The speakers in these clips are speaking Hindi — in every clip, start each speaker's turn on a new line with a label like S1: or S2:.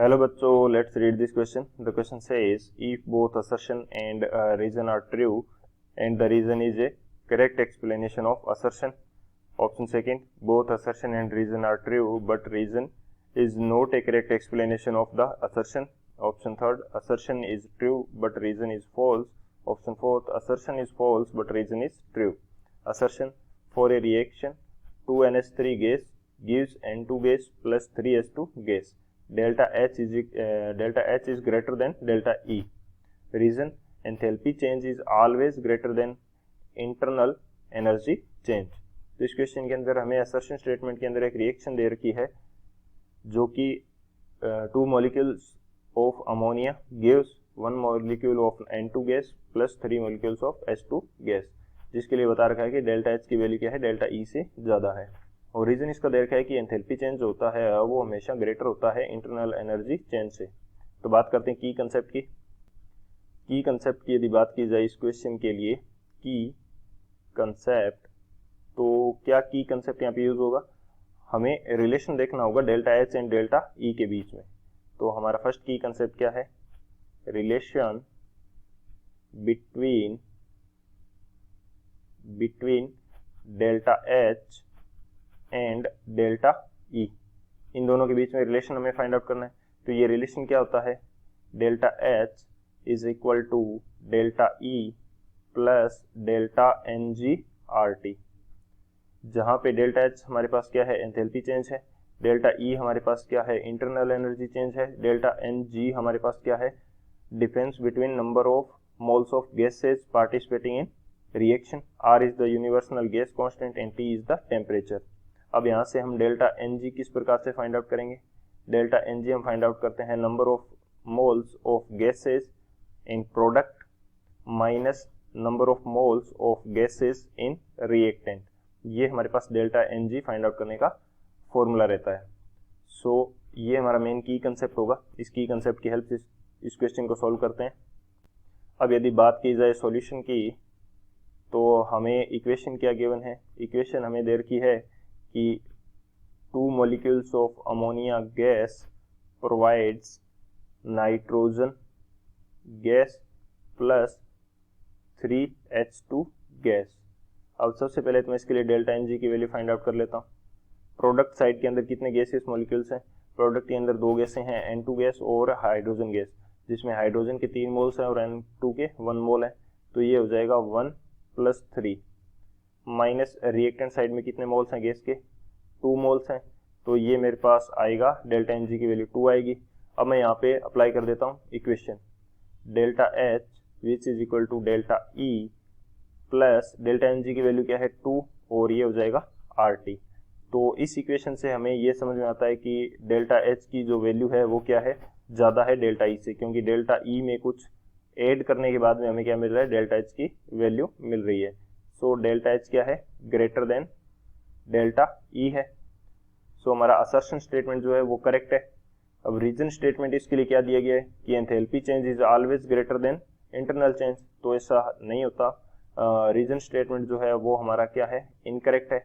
S1: Hello बच्चों, let's read this question. The question says if both assertion and reason are true and the reason is a correct explanation of assertion. Option second, both assertion and reason are true but reason is not a correct explanation of the assertion. Option third, assertion is true but reason is false. Option fourth, assertion is false but reason is true. Assertion: for a reaction 2NH3 gas gives N2 gas plus 3H2 gas. Delta H is greater than delta E. Reason: enthalpy change is always greater than internal energy change. तो इस क्वेश्चन के अंदर हमें असर्शन स्टेटमेंट के अंदर एक रिएक्शन दे रखी है जो कि 2 molecules of ammonia gives 1 molecule of N2 gas plus 3 molecules of H2 gas, जिसके लिए बता रखा है कि डेल्टा एच की वैल्यू क्या है, डेल्टा ई से ज़्यादा है। और रीज़न इसका दे रखा है कि एंथैल्पी चेंज जो होता है वो हमेशा ग्रेटर होता है इंटरनल एनर्जी चेंज से। तो बात करते हैं की कंसेप्ट की। की कंसेप्ट की यदि बात की जाए इस क्वेश्चन के लिए, की कंसेप्ट, तो क्या की कंसेप्ट यहाँ पे यूज होगा? हमें रिलेशन देखना होगा डेल्टा एच एंड डेल्टा ई के बीच में। तो हमारा फर्स्ट की कंसेप्ट क्या है? Relation between delta H and delta E, इन दोनों के बीच में रिलेशन हमें फाइंड आउट करना है। तो ये रिलेशन क्या होता है? Delta H is equal to delta E plus delta N G R T, जहाँ पे डेल्टा एच हमारे पास क्या है, एंथैल्पी चेंज है, डेल्टा ई हमारे पास क्या है, इंटरनल एनर्जी चेंज है, डेल्टा एन जी हमारे पास क्या है, difference between number of moles of gases participating in reaction, R is the universal gas constant and T is the temperature. अब यहाँ से हम डेल्टा एन जी किस प्रकार से फाइंड आउट करेंगे? डेल्टा एन जी हम फाइंड आउट करते हैं number of moles of gases in product minus number of moles of gases in reactant. ये हमारे पास delta N g find out करने का फॉर्मूला रहता है। सो ये हमारा मेन की कंसेप्ट होगा। इस की कंसेप्ट की हेल्प से इस क्वेश्चन को सॉल्व करते हैं। अब यदि बात की जाए सॉल्यूशन की, तो हमें इक्वेशन क्या गिवन है? इक्वेशन हमें दे रखी है कि 2 molecules of ammonia gas provides nitrogen gas plus 3H2 gas। अब सबसे पहले तो मैं इसके लिए डेल्टा एन जी की वैल्यू फाइंड आउट कर लेता हूँ। प्रोडक्ट साइड के अंदर कितने गैसेस मॉलिक्यूल्स हैं? प्रोडक्ट के अंदर 2 गैसें हैं, N2 गैस और हाइड्रोजन गैस, जिसमें हाइड्रोजन के 3 मोल्स हैं और N2 के 1 मोल है। तो ये हो जाएगा 1 + 3 माइनस रिएक्टेंट साइड में कितने मोल्स हैं गैस के? 2 मोल्स हैं। तो ये मेरे पास आएगा डेल्टा एन जी की वैल्यू 2 आएगी। अब मैं यहाँ पे अप्लाई कर देता हूँ equation, delta H which is equal to delta E plus delta N G की वैल्यू क्या है 2 और ये हो जाएगा आर टी। तो इस इक्वेशन से हमें ये समझ में आता है कि डेल्टा एच की जो वैल्यू है वो क्या है, ज़्यादा है डेल्टा ई से, क्योंकि डेल्टा ई में कुछ ऐड करने के बाद में हमें क्या मिल रहा है, डेल्टा एच की वैल्यू मिल रही है। सो डेल्टा एच क्या है, ग्रेटर देन डेल्टा ई है। सो हमारा असर्शन स्टेटमेंट जो है वो करेक्ट है। अब रीजन स्टेटमेंट इसके लिए क्या दिया गया है कि enthalpy change is always greater than internal change, तो ऐसा नहीं होता। रीजन स्टेटमेंट जो है वो हमारा क्या है, इनकरेक्ट है।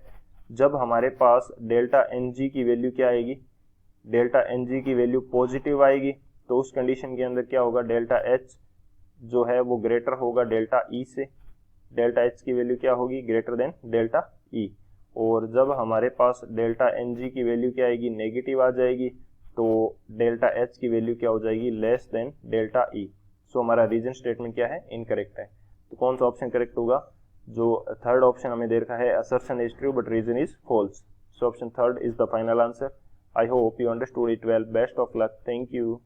S1: जब हमारे पास डेल्टा एन जी की वैल्यू क्या आएगी, डेल्टा एन जी की वैल्यू पॉजिटिव आएगी, तो उस कंडीशन के अंदर क्या होगा, डेल्टा एच जो है वो ग्रेटर होगा डेल्टा ई से। डेल्टा एच की वैल्यू क्या होगी, ग्रेटर देन डेल्टा ई। और जब हमारे पास डेल्टा एन जी की वैल्यू क्या आएगी, नेगेटिव आ जाएगी, तो डेल्टा एच की वैल्यू क्या हो जाएगी, लेस देन डेल्टा ई। सो हमारा रीजन स्टेटमेंट क्या है, इनकरेक्ट है। तो कौन सा ऑप्शन करेक्ट होगा? जो थर्ड ऑप्शन हमें दे रखा है, assertion is true but reason is false. So option third is the final answer. I hope you understood it well. Best of luck. Thank you.